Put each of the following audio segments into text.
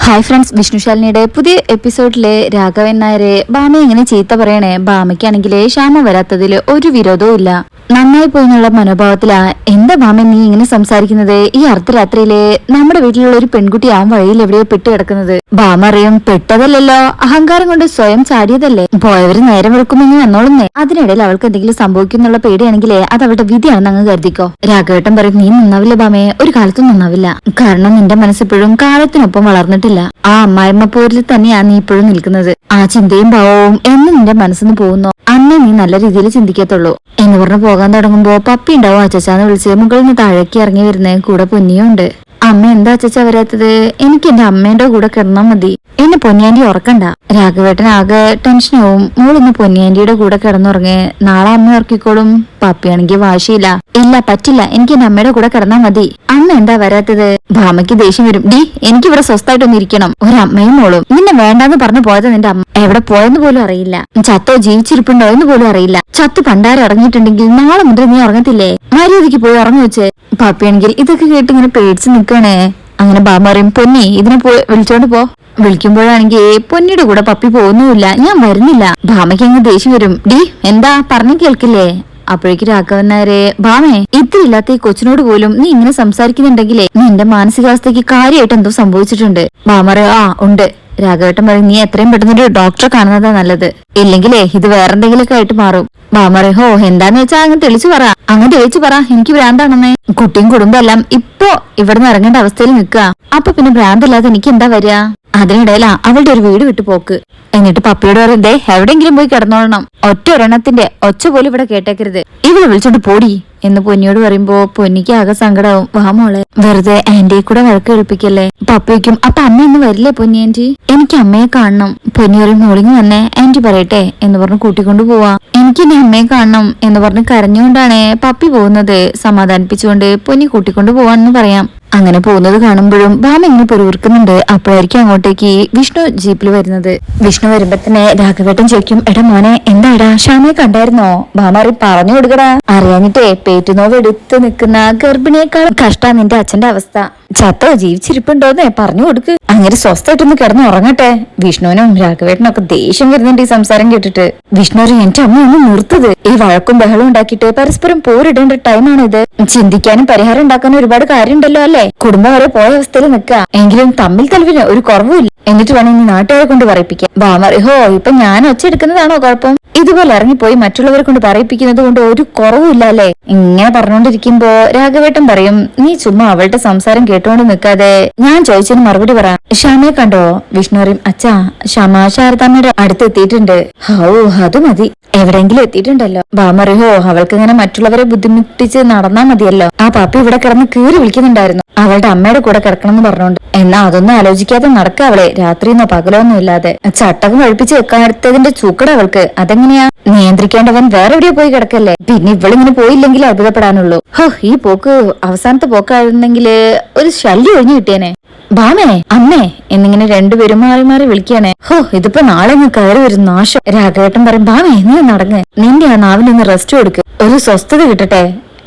Hi friends, വിഷ്ണുശാലിനിയുടെ പുതിയ എപ്പിസോഡിലെ രാഘവൻ നായരെ ഭാമ എങ്ങനെ ചീത്ത പറയണേ. ഭാമയ്ക്കാണെങ്കിലേ ശ്യാമ വരാത്തതിൽ ഒരു വിരോധവും ഇല്ല. നന്നായി പോയിന്നുള്ള മനോഭാവത്തിലാ. എന്താ ഭാമ നീ ഇങ്ങനെ സംസാരിക്കുന്നത്? ഈ അർദ്ധരാത്രിയിലെ നമ്മുടെ വീട്ടിലുള്ള ഒരു പെൺകുട്ടി ആ വഴിയിൽ എവിടെയോ പെട്ട് കിടക്കുന്നത്. ഭാമ അറിയും പെട്ടതല്ലല്ലോ, അഹങ്കാരം കൊണ്ട് സ്വയം ചാടിയതല്ലേ. പോയവര് നേരം വെളുക്കുമെന്ന് വന്നോളുന്നേ. അതിനിടയിൽ അവൾക്ക് എന്തെങ്കിലും സംഭവിക്കുന്നുള്ള പേടിയാണെങ്കിലേ അത് അവളുടെ വിധിയാണെന്ന് അങ്ങ് കരുതിക്കോ. രാഘവേട്ടൻ പറയും, നീ നന്നാവില്ല ഭാമയെ, ഒരു കാലത്തും നന്നാവില്ല. കാരണം നിന്റെ മനസ്സിപ്പോഴും കാലത്തിനൊപ്പം വളർന്നിട്ടില്ല. ആ അമ്മായിമ്മ പോരിൽ തന്നെയാ നീ ഇപ്പോഴും നിൽക്കുന്നത്. ആ ചിന്തയും ഭാവവും എന്ന് നിന്റെ മനസ്സിന്ന് പോകുന്നോ അന്നേ നീ നല്ല രീതിയിൽ ചിന്തിക്കത്തുള്ളൂ എന്ന് പറഞ്ഞ് പോകാൻ തുടങ്ങുമ്പോ പപ്പി ഉണ്ടാവും അച്ചാന്ന് വിളിച്ച് മുകളിൽ നിന്ന് താഴേക്ക് ഇറങ്ങി വരുന്നേ. കൂടെ പൊന്നിയും ഉണ്ട്. അമ്മ എന്താ അച്ചാ വരാത്തത്? എനിക്ക് എന്റെ അമ്മേന്റെ കൂടെ കിടന്നാ മതി, എന്നെ പൊന്നിയാന്റി ഉറക്കണ്ട. രാഘവേട്ടൻ ആകെ ടെൻഷനാവും. മോളിന്ന് പൊന്നിയാന്റിയുടെ കൂടെ കിടന്നുറങ്ങേ, നാളെ അമ്മ ഉറക്കിക്കോളും. പപ്പിയാണെങ്കിൽ വാശിയില്ല. ഇല്ല പറ്റില്ല, എനിക്ക് എന്റെ അമ്മയുടെ കൂടെ കിടന്നാ മതി. അമ്മ എന്താ വരാത്തത്? ഭാമയ്ക്ക് ദേഷ്യം വരും. ഡി, എനിക്കിവിടെ സ്വസ്ഥായിട്ടൊന്നും ഇരിക്കണം. ഒരമ്മയും മോളും. നിന്നെ വേണ്ടാന്ന് പറഞ്ഞു പോയത് നിന്റെ അമ്മ എവിടെ പോയെന്ന് പോലും അറിയില്ല. ചത്തോ ജീവിച്ചിരിപ്പുണ്ടോ എന്ന് പോലും അറിയില്ല. ചത്ത് പണ്ടാരം ഇറങ്ങിയിട്ടുണ്ടെങ്കിൽ നാളെ മുതൽ നീ ഉറങ്ങത്തില്ലേ? മര്യാദയ്ക്ക് പോയി ഉറങ്ങി വെച്ച്. പപ്പിയാണെങ്കിൽ ഇതൊക്കെ കേട്ട് ഇങ്ങനെ പേടിച്ച് നിൽക്കണേ. അങ്ങനെ ഭാമ പറയും, പൊന്നി ഇതിനെ പോയി വിളിച്ചോണ്ട് പോ. വിളിക്കുമ്പോഴാണെങ്കിൽ പൊന്നിയുടെ കൂടെ പപ്പി പോകുന്നുമില്ല. ഞാൻ വരുന്നില്ല. ഭാമയ്ക്ക് അങ്ങ് ദേഷ്യം വരും. ഡി, എന്താ പറഞ്ഞു കേൾക്കില്ലേ? അപ്പോഴേക്ക് രാഘവൻ നായരെ, ഭാമേ ഇത്ര ഇല്ലാത്ത ഈ കൊച്ചിനോട് പോലും നീ ഇങ്ങനെ സംസാരിക്കുന്നുണ്ടെങ്കിലേ നിന്റെ മാനസികാവസ്ഥയ്ക്ക് കാര്യമായിട്ട് എന്തോ സംഭവിച്ചിട്ടുണ്ട്. ഭാമ ആ ഉണ്ട്. രാഘവേട്ടൻ പറയും, നീ എത്രയും പെട്ടെന്നൊരു ഡോക്ടറെ കാണുന്നതാ നല്ലത്. ഇല്ലെങ്കിലേ ഇത് വേറെന്തെങ്കിലുമൊക്കെ ആയിട്ട് മാറും. ഭാമ ഹോ എന്താന്ന് വെച്ചാ അങ്ങ് തെളിച്ചു പറ. അങ്ങ് തെളിച്ചു പറ, എനിക്ക് ഭ്രാന്താണെന്നേ. കുട്ടിയും കുടുംബം എല്ലാം ഇപ്പോ ഇവിടുന്ന് ഇറങ്ങേണ്ട അവസ്ഥയിൽ നിൽക്കുക. അപ്പൊ പിന്നെ ഭ്രാന്തല്ലാതെ എനിക്ക് എന്താ വരിക? അതിനിടയിലാ അവളുടെ ഒരു വീട് വിട്ടു പോക്ക്. എന്നിട്ട് പപ്പിയോട് പറയുന്നേ, എവിടെയെങ്കിലും പോയി കിടന്നോളണം. ഒറ്റ ഒരെണ്ണത്തിന്റെ ഒച്ച പോലും ഇവിടെ കേട്ടേക്കരുത്. ഇവളെ വിളിച്ചോണ്ട് പോടി എന്ന് പൊന്നിയോട് പറയുമ്പോ പൊന്നിക്ക് ആകെ സങ്കടാവും. വാ മോളെ, വെറുതെ ആന്റിയെ കൂടെ വഴക്ക് കേൾപ്പിക്കല്ലേ. പപ്പിക്കും അപ്പൊ അമ്മ ഇന്ന് വരില്ലേ പൊന്നി ആന്റി? എനിക്ക് അമ്മയെ കാണണം. പൊന്നി പറയും, മോളിങ് വന്നേ ആന്റി പറയട്ടെ എന്ന് പറഞ്ഞ് കൂട്ടിക്കൊണ്ടു പോവാ. എനിക്ക് എന്റെ അമ്മയെ കാണണം എന്ന് പറഞ്ഞ് കരഞ്ഞുകൊണ്ടാണ് പപ്പി പോകുന്നത്. സമാധാനിപ്പിച്ചുകൊണ്ട് പൊന്നി കൂട്ടിക്കൊണ്ടു പോവാന്ന് പറയാം. അങ്ങനെ പോകുന്നത് കാണുമ്പോഴും ഭാമ ഇങ്ങനെ പൊരുവിർക്കുന്നുണ്ട്. അപ്പോഴായിരിക്കും അങ്ങോട്ടേക്ക് വിഷ്ണു ജീപ്പിൽ വരുന്നത്. വിഷ്ണു വരുമ്പോ തന്നെ രാഘവേട്ടൻ ചോദിക്കും, എടാ മോനെ എന്താടാ ശ്യാമയെ കണ്ടായിരുന്നോ? ഭാമ പറഞ്ഞു കൊടുക്കടാ. അറിയാഞ്ഞിട്ടേ പേറ്റുനോവ് എടുത്ത് നിൽക്കുന്ന ഗർഭിണിയേക്കാൾ കഷ്ടാ നിന്റെ അച്ഛന്റെ അവസ്ഥ. ചത്തോ ജീവിച്ചിരിപ്പുണ്ടോന്നേ പറഞ്ഞു കൊടുക്ക്. അങ്ങനെ സ്വസ്ഥമായിട്ടൊന്ന് കിടന്ന് ഉറങ്ങട്ടെ. വിഷ്ണുവിനും രാഘവേട്ടനും ഒക്കെ ദേഷ്യം വരുന്നുണ്ട് ഈ സംസാരം കേട്ടിട്ട്. വിഷ്ണു എന്റെ അമ്മ ഒന്ന് നിർത്തത്. ഈ വഴക്കും ബഹളം ഉണ്ടാക്കിയിട്ട് പരസ്പരം പോരിടേണ്ട ടൈമാണ് ഇത്. ചിന്തിക്കാനും പരിഹാരം ഉണ്ടാക്കാനും ഒരുപാട് കാര്യമുണ്ടല്ലോ അല്ലേ? കുടുംബം വരെ പോയ അവസ്ഥയിൽ നിൽക്കുക. എങ്കിലും തമ്മിൽ തലവിന് ഒരു കുറവുമില്ല. എന്നിട്ട് വേണം ഇനി നാട്ടുകാരെ കൊണ്ട് പറയിപ്പിക്കാം. ഭാമറി ഹോ ഇപ്പൊ ഞാൻ ഒച്ചെടുക്കുന്നതാണോ കുഴപ്പം? ഇതുപോലെ ഇറങ്ങിപ്പോയി മറ്റുള്ളവരെ കൊണ്ട് പറയിപ്പിക്കുന്നത് കൊണ്ട് ഒരു കുറവുമില്ല അല്ലേ? ഇങ്ങനെ പറഞ്ഞോണ്ടിരിക്കുമ്പോ രാഘവേട്ടൻ പറയും, നീ ചുമ്മാ അവളുടെ സംസാരം കേട്ടോണ്ട് നിൽക്കാതെ ഞാൻ ചോദിച്ചതിന് മറുപടി പറ. ശ്യാമയെ കണ്ടോ? വിഷ്ണു പറയും, അച്ഛാ ശ്യാമ ശാരദാമ്മയുടെ അടുത്ത് എത്തിയിട്ടുണ്ട്. ഹൗ അത് മതി, എവിടെയെങ്കിലും എത്തിയിട്ടുണ്ടല്ലോ. ഭാമറി ഹോ അവൾക്ക് ഇങ്ങനെ മറ്റുള്ളവരെ ബുദ്ധിമുട്ടിച്ച് നടന്നാ മതിയല്ലോ. ആ പാപ്പി ഇവിടെ കിടന്ന് കീറി വിളിക്കുന്നുണ്ടായിരുന്നു അവളുടെ അമ്മയുടെ കൂടെ കിടക്കണം എന്ന് പറഞ്ഞോണ്ട്. എന്നാ അതൊന്നും ആലോചിക്കാതെ നടക്ക അവളെ, രാത്രിന്നോ പകലോന്നും ഇല്ലാതെ. ചട്ടകം കഴിപ്പിച്ച് വെക്കാത്തതിന്റെ ചൂക്കട അവൾക്ക്. അതെങ്ങനെയാ? നിയന്ത്രിക്കേണ്ടവൻ വേറെ എവിടെയോ പോയി കിടക്കല്ലേ. പിന്നെ ഇവളിങ്ങനെ പോയില്ലെങ്കിൽ അത്ഭുതപ്പെടാനുള്ളൂ. ഹോ ഈ പോക്ക് അവസാനത്തെ പോക്കായിരുന്നെങ്കില് ഒരു ശല്യം ഒഴിഞ്ഞു കിട്ടിയേനെ. ഭാമേ അമ്മേ എന്നിങ്ങനെ രണ്ടുപേരും മാറി മാറി വിളിക്കാനേ. ഹോ ഇതിപ്പോ നാളെ അങ്ങ് കയറി വരും നാശം. രാഘവേട്ടൻ പറയും, ഭാമേ നീ നടങ്ങ്, നിന്റെ ആ നാവിനൊന്ന് റെസ്റ്റ് കൊടുക്ക്, ഒരു സ്വസ്ഥത കിട്ടട്ടെ.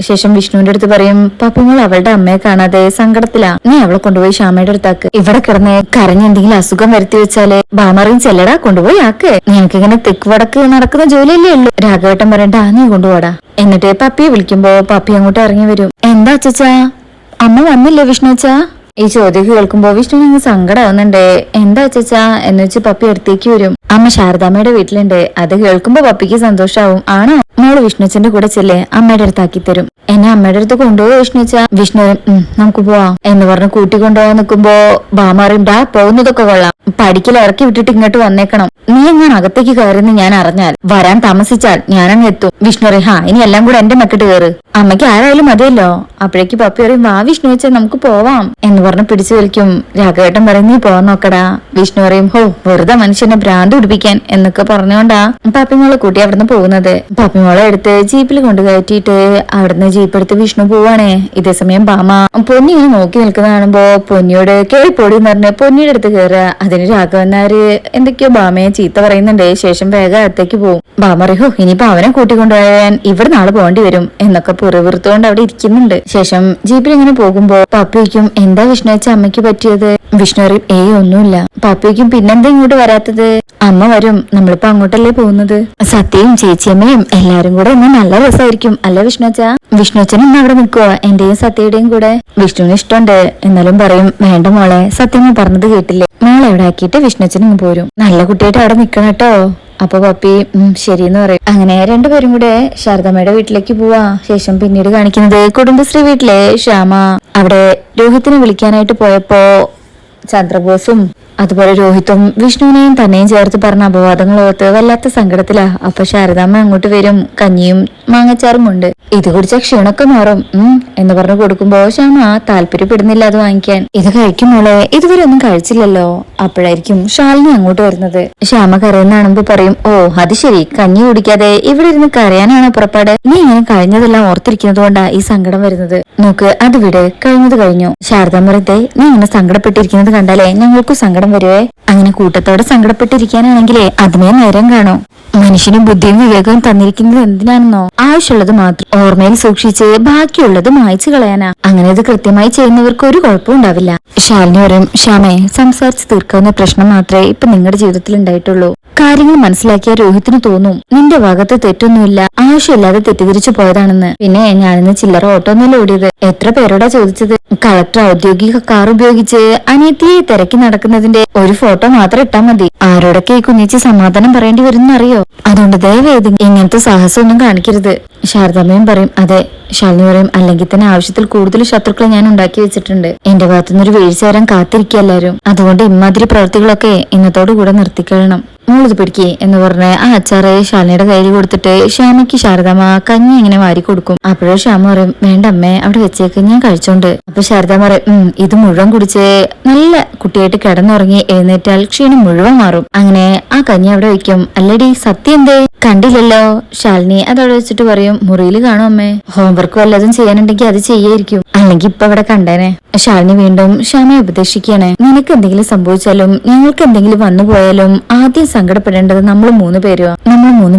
ശേഷം വിഷ്ണുവിന്റെ അടുത്ത് പറയും, പപ്പിമോൾ അവളുടെ അമ്മയെ കാണാതെ സങ്കടത്തിലാ, നീ അവളെ കൊണ്ടുപോയി ശ്യാമയുടെ അടുത്താക്ക്. ഇവിടെ കിടന്ന് കരഞ്ഞെന്തെങ്കിലും അസുഖം വരുത്തി വെച്ചാല് ഭാമറിയും ചെല്ലടാ കൊണ്ടുപോയി ആക്ക്. നിനക്കിങ്ങനെ തെക്ക് വടക്ക് നടക്കുന്ന ജോലിയല്ലേ ഉള്ളൂ. രാഘവേട്ടൻ പറയണ്ട, നീ കൊണ്ടുപോടാ. എന്നിട്ട് പപ്പിയെ വിളിക്കുമ്പോ പപ്പി അങ്ങോട്ട് ഇറങ്ങി വരും. എന്താ അച്ഛാ അമ്മ വന്നില്ലേ വിഷ്ണു അച്ഛാ? ഈ ചോദ്യം കേൾക്കുമ്പോ വിഷ്ണു അങ്ങ് സങ്കടാവുന്നുണ്ട്. എന്താ അച്ഛാ എന്ന് വെച്ച് പപ്പി അടുത്തേക്ക് വരും. അമ്മ ശാരദാമ്മയുടെ വീട്ടിലുണ്ട്. അത് കേൾക്കുമ്പോ പപ്പിക്ക് സന്തോഷാവും. ആണോ? മോള് വിഷ്ണുച്ചന്റെ കൂടെ ചെല്ലേ, അമ്മയുടെ അടുത്താക്കി തരും. എന്നെ അമ്മയുടെ അടുത്ത് കൊണ്ടുപോയി വിഷ്ണുച്ച. വിഷ്ണു നമുക്ക് പോവാം എന്ന് പറഞ്ഞ് കൂട്ടിക്കൊണ്ടുപോകാൻ നിൽക്കുമ്പോ ഭാമറിയും, ഡാ പോകുന്നതൊക്കെ കൊള്ളാം, പഠിക്കൽ ഇറക്കി വിട്ടിട്ട് ഇങ്ങോട്ട് വന്നേക്കണം. നീ എങ്ങനെ അകത്തേക്ക് കയറുന്ന ഞാൻ അറിഞ്ഞാൽ വരാൻ താമസിച്ചാൽ ഞാനങ്ങ് എത്തും. വിഷ്ണു പറയും, ഇനി എല്ലാം കൂടെ എന്റെ മെക്കിട്ട് കയറ്, അമ്മയ്ക്ക് ആരായാലും മതിയല്ലോ. അപ്പോഴേക്ക് പപ്പി പറയും, വാ വിഷ്ണു വെച്ചാൽ നമുക്ക് പോവാം എന്ന് പറഞ്ഞ് പിടിച്ചു വലിക്കും. രാഘവേട്ടൻ പറയും, നീ പോവാൻ നോക്കടാ. വിഷ്ണു പറയും, ഹോ വെറുതെ മനുഷ്യനെ ഭ്രാന്ത് പിടിപ്പിക്കാൻ എന്നൊക്കെ പറഞ്ഞുകൊണ്ടാ പപ്പിമോളെ കൂട്ടി അവിടുന്ന് പോകുന്നത്. പപ്പിമോളെ എടുത്ത് ജീപ്പിൽ കൊണ്ട് കയറ്റിയിട്ട് അവിടുന്ന് ജീപ്പ് എടുത്ത് വിഷ്ണു പോവാണേ. ഇതേസമയം ഭാമ പൊന്നി ഇങ്ങനെ നോക്കി നിൽക്കുന്ന കാണുമ്പോ പൊന്നിയോട് കേറിപ്പോടി എന്ന് പറഞ്ഞ് പൊന്നിയുടെ അടുത്ത് കയറുക. അത് അതിന് രാഘവൻ നായര് എന്തൊക്കെയോ ബാമയെ ചീത്ത പറയുന്നുണ്ട്. ശേഷം വേഗം അകത്തേക്ക് പോകും. ബാമ അറിയോ ഇനിയിപ്പോ അവനെ കൂട്ടിക്കൊണ്ടുപോയാൻ ഇവിടെ നാളെ പോകേണ്ടി വരും എന്നൊക്കെ പുറവിറുത്തുകൊണ്ട് അവിടെ ഇരിക്കുന്നുണ്ട്. ശേഷം ജീപ്പിൽ ഇങ്ങനെ പോകുമ്പോ പാപ്പിക്കും എന്താ വിഷ്ണു വെച്ച അമ്മയ്ക്ക് പറ്റിയത്? വിഷ്ണു അറിയും ഒന്നുമില്ല. പാപ്പിക്കും പിന്നെന്താ ഇങ്ങോട്ട് വരാത്തത്? അമ്മ വരും, നമ്മളിപ്പോ അങ്ങോട്ടല്ലേ പോകുന്നത്. സത്യയും ചേച്ചിയമ്മയും എല്ലാരും കൂടെ ഇന്ന് നല്ല രസമായിരിക്കും അല്ലെ വിഷ്ണുവച്ച? വിഷ്ണുവച്ചൻ ഇന്ന് അവിടെ നിൽക്കുവോ എന്റെയും സത്യയുടെയും കൂടെ? വിഷ്ണുവിന് ഇഷ്ടമുണ്ട് എന്നാലും പറയും വേണ്ട മോളെ, സത്യമ്മ പറഞ്ഞത് കേട്ടില്ലേ, മോളെ എവിടെ ആക്കിയിട്ട് വിഷ്ണുവച്ചൻ ഇങ്ങ് പോരും. നല്ല കുട്ടിയായിട്ട് അവിടെ നിക്കണം കേട്ടോ. അപ്പൊ പപ്പി ശരിയെന്ന് പറയും. അങ്ങനെ രണ്ടുപേരും കൂടെ ശാരദമ്മയുടെ വീട്ടിലേക്ക് പോവാ. ശേഷം പിന്നീട് കാണിക്കുന്നത് കുടുംബശ്രീ വീട്ടിലെ ശ്യാമ അവിടെ രോഹിത്തിനെ വിളിക്കാനായിട്ട് പോയപ്പോ ചന്ദ്രബോസും അതുപോലെ രോഹിത്തും വിഷ്ണുവിനെയും തന്നെയും ചേർത്ത് പറഞ്ഞ അപവാദങ്ങൾ ഓർത്ത് വല്ലാത്ത സങ്കടത്തിലാ. അപ്പൊ ശാരദാമ്മ അങ്ങോട്ട് വരും, കഞ്ഞിയും മാങ്ങച്ചാറും ഉണ്ട്. ഇത് കുടിച്ച ക്ഷീണൊക്കെ മാറും എന്ന് പറഞ്ഞു കൊടുക്കുമ്പോ ശ്യാമ താല്പര്യപ്പെടുന്നില്ല അത് വാങ്ങിക്കാൻ. ഇത് കഴിക്കുമ്പോളെ ഇതുവരെ ഒന്നും കഴിച്ചില്ലല്ലോ. അപ്പോഴായിരിക്കും ശാലിനി അങ്ങോട്ട് വരുന്നത്. ശ്യാമ കരയുന്നാണുമ്പോ പറയും അത് ശരി, കഞ്ഞി കുടിക്കാതെ ഇവിടെ ഇരുന്ന് കരയാനാണോ പുറപ്പാട്? നീ ഇങ്ങനെ കഴിഞ്ഞതെല്ലാം ഓർത്തിരിക്കുന്നത് കൊണ്ടാ ഈ സങ്കടം വരുന്നത്. നോക്ക് അത് വിട്, കഴിഞ്ഞത് കഴിഞ്ഞു. ശാരദാമ്മ പറയത്തെ നീ ഇങ്ങനെ സങ്കടപ്പെട്ടിരിക്കുന്നത് കണ്ടാലേ ഞങ്ങൾക്കും സങ്കടം വരുവേ. അങ്ങനെ കൂട്ടത്തോടെ സങ്കടപ്പെട്ടിരിക്കാനാണെങ്കിലേ അതിനെ നേരം കാണോ. മനുഷ്യന് ബുദ്ധിയും വിവേകവും തന്നിരിക്കുന്നത് എന്തിനാണെന്നോ? ആവശ്യമുള്ളത് മാത്രം ഓർമ്മയിൽ സൂക്ഷിച്ച് ബാക്കിയുള്ളത് മായ്ച്ചു കളയാനാ. അങ്ങനെ ഇത് കൃത്യമായി ചെയ്യുന്നവർക്ക് ഒരു കുഴപ്പവും ഉണ്ടാവില്ല. ശാലിനി പറയും ശ്യാമേ, സംസാരിച്ച് തീർക്കാവുന്ന പ്രശ്നം മാത്രമേ ഇപ്പൊ നിങ്ങളുടെ ജീവിതത്തിൽ ഉണ്ടായിട്ടുള്ളൂ. കാര്യങ്ങൾ മനസ്സിലാക്കിയ രോഹിത്തിന് തോന്നും നിന്റെ ഭാഗത്ത് തെറ്റൊന്നുമില്ല, ആവശ്യമില്ലാതെ തെറ്റിദ്ധരിച്ചു പോയതാണെന്ന്. പിന്നെ ഞാനിന്ന് ചില്ലറ ഓട്ടോ ഒന്നല്ല ഓടിയത്. എത്ര പേരോടാ ചോദിച്ചത്? കളക്ടർ ഔദ്യോഗിക കാർ ഉപയോഗിച്ച് അനിയത്തിയെ തിരക്കി നടക്കുന്നതിന്റെ ഒരു ഫോട്ടോ മാത്രം ഇട്ടാ മതി. ആരോടൊക്കെ ഈ കുഞ്ഞിച്ച് സമാധാനം പറയേണ്ടി വരുന്നറിയോ? അതുകൊണ്ട് ദയവേദി ഇങ്ങനത്തെ സാഹസം ഒന്നും കാണിക്കരുത്. ശാരദാമ്മയും പറയും അതെ. ശാലിനി പറയും അല്ലെങ്കിൽ തന്നെ ആവശ്യത്തിൽ കൂടുതൽ ശത്രുക്കളെ ഞാൻ ഉണ്ടാക്കി വെച്ചിട്ടുണ്ട്. എന്റെ ഭാഗത്തുനിന്നൊരു വീഴ്ച വരാൻ കാത്തിരിക്കുക എല്ലാരും. അതുകൊണ്ട് ഇമാതിരി പ്രവൃത്തികളൊക്കെ ഇന്നത്തോടു കൂടെ നിർത്തിക്കഴിയണം. മോളിത് പിടിക്കേ എന്ന് പറഞ്ഞ് ആ അച്ചാറ് ശാലിനിയുടെ കയ്യിൽ കൊടുത്തിട്ട് ശ്യാമയ്ക്ക് ശാരദാമ്മ കഞ്ഞി ഇങ്ങനെ വാരി കൊടുക്കും. അപ്പോഴോ ശ്യാമ പറയും വേണ്ട അമ്മേ, അവിടെ വെച്ചേക്ക്, ഞാൻ കഴിച്ചോണ്ട്. അപ്പൊ ശാരദാമ്മ പറയും ഇത് മുഴുവൻ കുടിച്ച് നല്ല കുട്ടിയായിട്ട് കിടന്നുറങ്ങി എഴുന്നേറ്റാൽ ക്ഷീണം മുഴുവൻ മാറും. അങ്ങനെ ആ കഞ്ഞി അവിടെ വെക്കും. അല്ലടി സത്യം എന്തേ കണ്ടില്ലല്ലോ? ശാലിനി അതവിടെ വെച്ചിട്ട് പറയും മുറിയിൽ കാണും അമ്മേ, ഹോംവർക്ക് വല്ലതും ചെയ്യാനുണ്ടെങ്കിൽ അത് ചെയ്യായിരിക്കും, അല്ലെങ്കിൽ ഇപ്പൊ അവിടെ കണ്ടേനെ. ശാലിനി വീണ്ടും ശ്യാമയെ ഉപദേശിക്കുകയാണ്. നിനക്ക് എന്തെങ്കിലും സംഭവിച്ചാലും ഞങ്ങൾക്ക് എന്തെങ്കിലും വന്നു പോയാലും ആദ്യം സങ്കടപ്പെടേണ്ടത് നമ്മൾ മൂന്ന്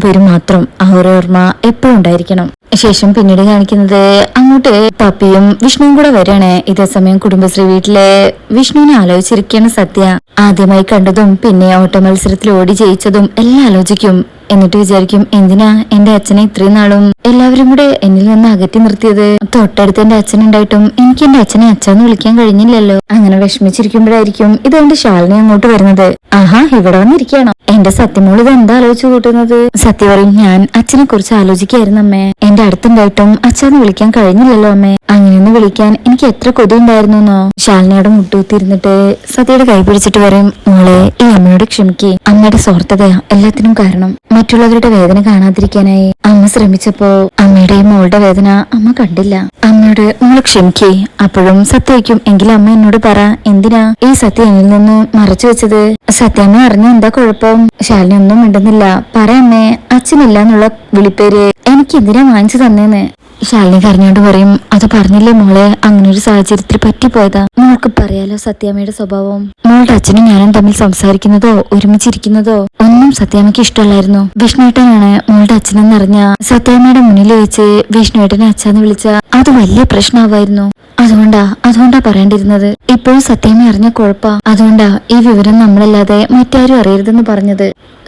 പേരും മാത്രം. ആ ഒരു ഓർമ്മ എപ്പോഴും ഉണ്ടായിരിക്കണം. ശേഷം പിന്നീട് കാണിക്കുന്നത് അങ്ങോട്ട് പപ്പിയും വിഷ്ണുവും കൂടെ വരികയാണ്. ഇതേ സമയം കുടുംബശ്രീ വീട്ടിലെ വിഷ്ണുവിനെ ആലോചിച്ചിരിക്കുകയാണ് സത്യ. ആദ്യമായി കണ്ടതും പിന്നെ ഓട്ട മത്സരത്തിൽ ഓടി ജയിച്ചതും എല്ലാം ആലോചിക്കും. എന്നിട്ട് വിചാരിക്കും എന്തിനാ എന്റെ അച്ഛനെ ഇത്രയും നാളും എല്ലാവരും കൂടെ എന്നിൽ നിന്ന് അകറ്റി നിർത്തിയത്? തൊട്ടടുത്ത് എന്റെ അച്ഛനുണ്ടായിട്ടും എനിക്ക് എന്റെ അച്ഛനെ അച്ഛന്ന് വിളിക്കാൻ കഴിഞ്ഞില്ലല്ലോ. അങ്ങനെ വിഷമിച്ചിരിക്കുമ്പോഴായിരിക്കും ഇതുകൊണ്ട് ശാലിനി അങ്ങോട്ട് വരുന്നത്. ആഹാ, ഇവിടെ വന്നിരിക്കണോ എന്റെ സത്യമോൾ? ഇത് എന്താ ആലോചിച്ചു കൂട്ടുന്നത്? സത്യ പറയും ഞാൻ അച്ഛനെ കുറിച്ച് ആലോചിക്കായിരുന്നു അമ്മേ. എന്റെ അടുത്തുണ്ടായിട്ടും അച്ഛന്ന് വിളിക്കാൻ കഴിഞ്ഞില്ലല്ലോ അമ്മേ. അങ്ങനെയൊന്ന് വിളിക്കാൻ എനിക്ക് എത്ര കൊതി ഉണ്ടായിരുന്നോ. ശാലിനിയുടെ മുട്ടുകുത്തിരുന്നിട്ട് സത്യയുടെ കൈ പിടിച്ചിട്ട് പറയും മോളെ, ഈ അമ്മയോട് ക്ഷമിക്കേ. അമ്മയുടെ സ്വാർത്ഥതയാ എല്ലാത്തിനും കാരണം. മറ്റുള്ളവരുടെ വേദന കാണാതിരിക്കാനായി അമ്മ ശ്രമിച്ചപ്പോ അമ്മയുടെയും മോളുടെ വേദന അമ്മ കണ്ടില്ല. അമ്മയോട് മോള് ക്ഷമിക്കേ. അപ്പോഴും സത്യയ്ക്കും എങ്കിലും അമ്മ എന്നോട് പറ, എന്തിനാ ഈ സത്യം എന്നിൽ നിന്ന് മറച്ചു വെച്ചത്? സത്യാമ്മ അറിഞ്ഞ എന്താ കുഴപ്പം? ശാലിനി ഒന്നും മിണ്ടുന്നില്ല. പറയമ്മേ, അച്ഛനില്ല എന്നുള്ള വിളിപ്പേര് എനിക്ക് എന്തിനാ വാങ്ങിച്ചു തന്നേന്ന്. ശാലിനി കരഞ്ഞോണ്ട് പറയും അത് പറഞ്ഞില്ലേ മോളെ, അങ്ങനെ ഒരു സാഹചര്യത്തിൽ പറ്റിപ്പോയതാ. മോൾക്ക് പറയാലോ സത്യാമ്മയുടെ സ്വഭാവം. മോളുടെ അച്ഛനും ഞാനും തമ്മിൽ സംസാരിക്കുന്നതോ ഒരുമിച്ചിരിക്കുന്നതോ ഒന്നും സത്യാമ്മയ്ക്ക് ഇഷ്ടമല്ലായിരുന്നു. വിഷ്ണുവേട്ടനാണ് മോളുടെ അച്ഛനെന്നറിഞ്ഞ സത്യാമ്മയുടെ മുന്നിൽ വെച്ച് വിഷ്ണുവേട്ടനെ അച്ഛന്ന് വിളിച്ച അത് വലിയ പ്രശ്നമാവായിരുന്നു. അതുകൊണ്ടാ പറയേണ്ടിരുന്നത്. ഇപ്പോഴും സത്യാമ്മ അറിഞ്ഞ കുഴപ്പാ. അതുകൊണ്ടാ ഈ വിവരം നമ്മളല്ലാതെ മറ്റാരും അറിയരുതെന്ന് പറഞ്ഞത്.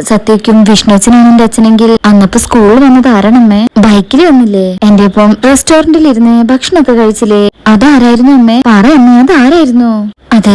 സത്യയ്ക്കും വിഷ്ണുവച്ചനാണ് എന്റെ അച്ഛനെങ്കിൽ അന്നപ്പോ സ്കൂളിൽ വന്നത് ആരാണമ്മേ? ബൈക്കിൽ വന്നില്ലേ? എന്റെ ഒപ്പം റെസ്റ്റോറന്റിൽ ഇരുന്ന് ഭക്ഷണമൊക്കെ കഴിച്ചില്ലേ? അതാരായിരുന്നു അമ്മേ? പറ അമ്മേ, അതാരായിരുന്നു? അത്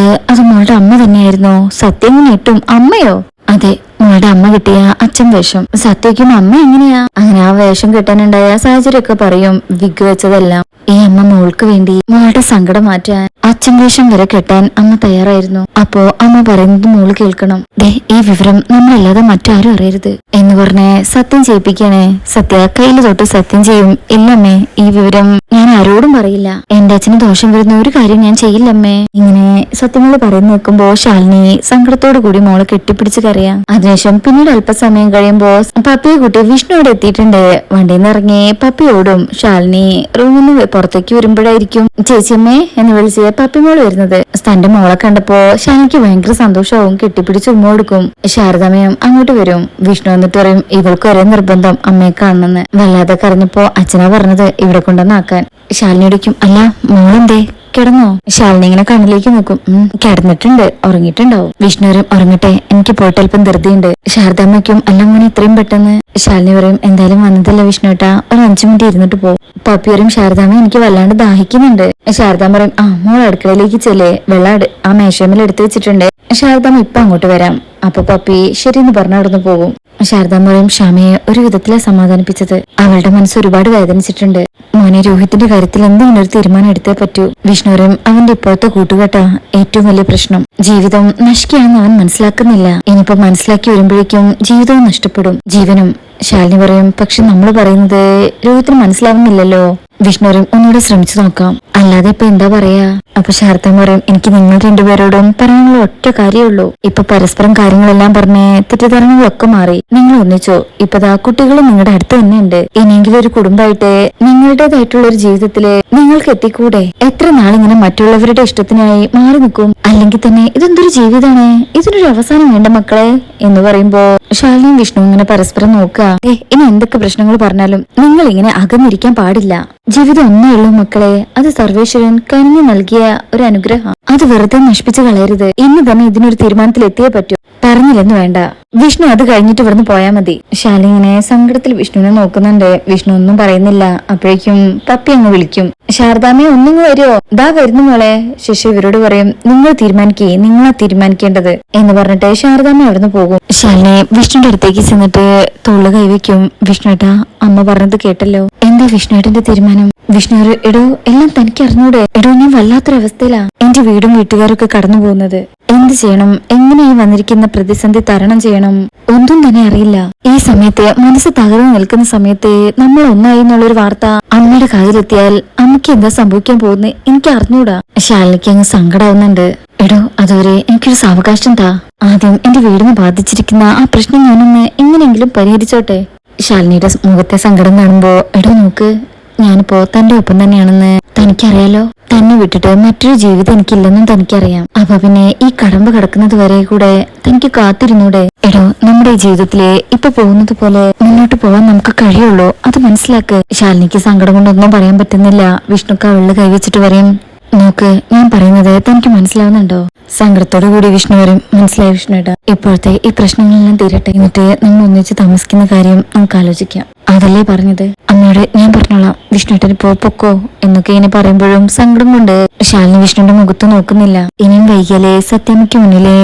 മോളുടെ അമ്മ തന്നെയായിരുന്നു. സത്യം ഞെട്ടും. അമ്മയോ? അതെ, മോളുടെ അമ്മ കിട്ടിയ അച്ഛൻ വേഷം. സത്യയ്ക്കും അമ്മ എങ്ങനെയാ? അങ്ങനെ ആ വേഷം കിട്ടാനുണ്ടായ സാഹചര്യമൊക്കെ പറയും. വിഗ് വെച്ചതെല്ലാം ഈ അമ്മ മോൾക്ക് വേണ്ടി മോളുടെ സങ്കടം മാറ്റാൻ അച്ഛൻ വേഷം വരെ കെട്ടാൻ അമ്മ തയ്യാറായിരുന്നു. അപ്പോ അമ്മ പറയുന്നത് മോള് കേൾക്കണം. ദേ, ഈ വിവരം നമ്മളല്ലാതെ മറ്റാരും അറിയരുത് എന്ന് പറഞ്ഞ് സത്യം ചെയ്യിപ്പിക്കണേ. സത്യ കയ്യിൽ തൊട്ട് സത്യം ചെയ്യും. ഇല്ലമ്മേ, ഈ വിവരം ഞാൻ ആരോടും പറയില്ല. എന്റെ അച്ഛന് ദോഷം വരുന്ന ഒരു കാര്യം ഞാൻ ചെയ്യില്ലമ്മേ. ഇങ്ങനെ സത്യമോള് പറയുന്ന നിൽക്കുമ്പോ ശാലിനി സങ്കടത്തോടു കൂടി മോളെ കെട്ടിപ്പിടിച്ച് കരയാം. അതിനുശേഷം പിന്നീട് അല്പസമയം കഴിയുമ്പോ പപ്പിയെ കൂട്ടി വിഷ്ണു അവിടെ എത്തിയിട്ടുണ്ട്. വണ്ടിയിൽ നിന്ന് ഇറങ്ങി പപ്പി ഓടും. ശാലിനി റൂമിൽ നിന്ന് പുറത്തേക്ക് പുറത്തേക്ക് വരുമ്പോഴായിരിക്കും ചേച്ചിയമ്മേ എന്ന് വിളിച്ച് പപ്പിമോള് വരുന്നത്. തന്റെ മോളെ കണ്ടപ്പോ ശാലിനിക്ക് ഭയങ്കര സന്തോഷവും കെട്ടിപ്പിടിച്ച് ഉമ്മ കൊടുക്കും. ശാരദാമ്മയും അങ്ങോട്ട് വരും. വിഷ്ണു എന്നിട്ട് പറയും ഇവൾക്ക് ഒരേ നിർബന്ധം അമ്മയെ കാണണമെന്ന്. വല്ലാതെ കരഞ്ഞപ്പോ അച്ഛനാ പറഞ്ഞത് ഇവിടെ കൊണ്ടുവന്നാക്കാൻ. ശാലിനി ഇടിക്കും അല്ല മോളെന്തേ കിടന്നോ? ശാലിനി ഇങ്ങനെ കണ്ണിലേക്ക് നോക്കും. കിടന്നിട്ടുണ്ട്, ഉറങ്ങിയിട്ടുണ്ടാവും. വിഷ്ണുവരും ഉറങ്ങട്ടെ, എനിക്ക് പോയിട്ട് അല്പം ധൃതിയുണ്ട്. ശാരദാമ്മയ്ക്കും അല്ല മോനെ ഇത്രയും പെട്ടെന്ന്. ശാലിനി പറയും എന്തായാലും വന്നതല്ല വിഷ്ണുട്ടാ, ഒരു 5 മിനിറ്റ് ഇരുന്നിട്ട് പോകും. പപ്പി പറയും ശാരദാമ്മ എനിക്ക് വല്ലാണ്ട് ദാഹിക്കുന്നുണ്ട്. ശാരദാമ്മ പറയും മോൾ അടുക്കളയിലേക്ക് ചെല്ലേ, വെള്ളം ആ മേശമേൽ എടുത്തു വെച്ചിട്ടുണ്ട്. ശാരദാമ്മ ഇപ്പൊ അങ്ങോട്ട് വരാം. അപ്പൊ പപ്പി ശരിയെന്ന് പറഞ്ഞു നടന്നു പോകും. ശാരദാമ്മ പറയും ക്ഷമയെ ഒരു വിധത്തിലാ സമാധാനിപ്പിച്ചത്. അവളുടെ മനസ്സ് ഒരുപാട് വേദനിച്ചിട്ടുണ്ട്. മോനെ രോഹിത്തിന്റെ കാര്യത്തിൽ എന്തെങ്കിലും ഒരു തീരുമാനം എടുത്തേ പറ്റൂ. വിഷ്ണുവരും അവന്റെ ഇപ്പോഴത്തെ കൂട്ടുകെട്ടാ ഏറ്റവും വലിയ പ്രശ്നം. ജീവിതം നശിക്കുകയാണെന്ന് അവൻ മനസ്സിലാക്കുന്നില്ല. ഇനിയിപ്പോ മനസ്സിലാക്കി വരുമ്പോഴേക്കും ജീവിതവും നഷ്ടപ്പെടും, ജീവനും. ശാലിനി പറയും പക്ഷെ നമ്മൾ പറയുന്നത് രോഹിത്തിന് മനസ്സിലാവുന്നില്ലല്ലോ. വിഷ്ണുവരും ഒന്നുകൂടെ ശ്രമിച്ചു നോക്കാം, അല്ലാതെ ഇപ്പൊ എന്താ പറയാ. അപ്പൊ ശാരദാമ്മ പറയും എനിക്ക് നിങ്ങൾ രണ്ടുപേരോടും പറയാനുള്ള ഒറ്റ കാര്യമുള്ളൂ. ഇപ്പൊ പരസ്പരം കാര്യങ്ങളെല്ലാം പറഞ്ഞ് തെറ്റിദ്ധാരണകളൊക്കെ മാറി നിങ്ങൾ ഒന്നിച്ചോ. ഇപ്പതാ കുട്ടികളും നിങ്ങളുടെ അടുത്ത് തന്നെ ഉണ്ട്. ഇനിയെങ്കിലും ഒരു കുടുംബമായിട്ട് നിങ്ങളുടേതായിട്ടുള്ള ഒരു ജീവിതത്തില് നിങ്ങൾക്ക് എത്തിക്കൂടെ? എത്ര നാളിങ്ങനെ മറ്റുള്ളവരുടെ ഇഷ്ടത്തിനായി മാറി നിൽക്കും? അല്ലെങ്കിൽ തന്നെ ഇതെന്തൊരു ജീവിതമാണ്, ഇതിനൊരു അവസാനം വേണ്ട മക്കളെ എന്ന് പറയുമ്പോ ശാലിനിയും വിഷ്ണു ഇങ്ങനെ പരസ്പരം നോക്കുക. ഇനി എന്തൊക്കെ പ്രശ്നങ്ങൾ പറഞ്ഞാലും നിങ്ങൾ ഇങ്ങനെ അകന്നിരിക്കാൻ പാടില്ല. ജീവിതം ഒന്നേ ഉള്ളൂ മക്കളെ, അത് സർവേശ്വരൻ കനിഞ്ഞു നൽകിയ ഒരു അനുഗ്രഹം. അത് വെറുതെ നശിപ്പിച്ചു കളയരുത്. ഇന്ന് തന്നെ ഇതിനൊരു തീരുമാനത്തിൽ എത്തിയേ പറ്റൂ. പറഞ്ഞില്ലെന്ന് വേണ്ട, വിഷ്ണു അത് കഴിഞ്ഞിട്ട് ഇവിടുന്ന് പോയാ മതി. ശാലിനി ഇങ്ങനെ സങ്കടത്തിൽ വിഷ്ണുവിനെ നോക്കുന്നുണ്ട്. വിഷ്ണു ഒന്നും പറയുന്നില്ല. അപ്പോഴേക്കും പപ്പി അങ്ങ് വിളിക്കും ശാരദാമ്മയെ ഒന്നിങ്ങ് വരുമോ? ദാ വരുന്നു മോളെ. ശശി ഇവരോട് പറയും നിങ്ങൾ തീരുമാനിക്കേ, നിങ്ങളാ തീരുമാനിക്കേണ്ടത് എന്ന് പറഞ്ഞിട്ട് ശാരദാമ്മ അവിടുന്ന് പോകും. ശാലിനി വിഷ്ണുവിന്റെ അടുത്തേക്ക് ചെന്നിട്ട് തോള് കൈവയ്ക്കും. വിഷ്ണുട്ടാ അമ്മ പറഞ്ഞത് കേട്ടല്ലോ, എന്താ വിഷ്ണുവേട്ടന്റെ തീരുമാനം? വിഷ്ണു എടോ എല്ലാം തനിക്ക് അറിഞ്ഞൂടെ? എടോ ഞാൻ വല്ലാത്തൊരവസ്ഥയിലാ. എന്റെ വീടും വീട്ടുകാരൊക്കെ കടന്നു പോകുന്നത്. എന്ത് ചെയ്യണം, എങ്ങനെ ഈ വന്നിരിക്കുന്ന പ്രതിസന്ധി തരണം ചെയ്യണം, ഒന്നും തന്നെ അറിയില്ല. ഈ സമയത്ത് മനസ്സ് തകർന്നു നിൽക്കുന്ന സമയത്ത് നമ്മൾ ഒന്നായി എന്നുള്ളൊരു വാർത്ത അമ്മയുടെ കാതിലെത്തിയാൽ അമ്മയ്ക്ക് എന്താ സംഭവിക്കാൻ പോകുന്നത് എനിക്ക് അറിഞ്ഞൂടാ. ശാലിനിക്ക് അങ്ങ് സങ്കടാവുന്നുണ്ട്. എടോ അതുവരെ എനിക്കൊരു സാവകാശം താ. ആദ്യം എന്റെ വീടിന് ബാധിച്ചിരിക്കുന്ന ആ പ്രശ്നം ഞാനൊന്ന് എങ്ങനെയെങ്കിലും പരിഹരിച്ചോട്ടെ. ശാലിനിയുടെ മുഖത്തെ സങ്കടം കാണുമ്പോ എടോ നോക്ക്, ഞാനിപ്പോ തന്റെ ഒപ്പം തന്നെയാണെന്ന് തനിക്കറിയാലോ. തന്നെ വിട്ടിട്ട് മറ്റൊരു ജീവിതം എനിക്കില്ലെന്നും തനിക്കറിയാം. അപ്പൊ പിന്നെ ഈ കടമ്പ കിടക്കുന്നത് വരെ കൂടെ തനിക്ക് കാത്തിരുന്നൂടെ? എടോ നമ്മുടെ ഈ ജീവിതത്തിലെ ഇപ്പൊ പോകുന്നത് പോലെ മുന്നോട്ട് പോവാൻ നമുക്ക് കഴിയുള്ളൂ, അത് മനസ്സിലാക്ക്. ശാലിനിക്ക് സങ്കടം കൊണ്ടൊന്നും പറയാൻ പറ്റുന്നില്ല. വിഷ്ണുക്ക് അവളിൽ കൈവച്ചിട്ട് പറയും നോക്ക്, ഞാൻ പറയുന്നത് തനിക്ക് മനസ്സിലാവുന്നുണ്ടോ? സങ്കടത്തോടു കൂടി വിഷ്ണു വരും. മനസ്സിലായി വിഷ്ണുവേട്ടാ, ഇപ്പോഴത്തെ ഈ പ്രശ്നങ്ങളെല്ലാം തീരട്ടെ, എന്നിട്ട് നമ്മൾ ഒന്നിച്ച് താമസിക്കുന്ന കാര്യം നമുക്ക് ആലോചിക്കാം. അതല്ലേ പറഞ്ഞത്? അമ്മയോട് ഞാൻ പറഞ്ഞോളാം, വിഷ്ണുവേട്ടന് പൊക്കോ എന്നൊക്കെ ഇനി പറയുമ്പോഴും സങ്കടം കൊണ്ട് ശാലിനി വിഷ്ണുവിന്റെ മുഖത്ത് നോക്കുന്നില്ല. ഇനിയും വൈകിയാലേ സത്യമ്മയ്ക്ക് മുന്നിലെ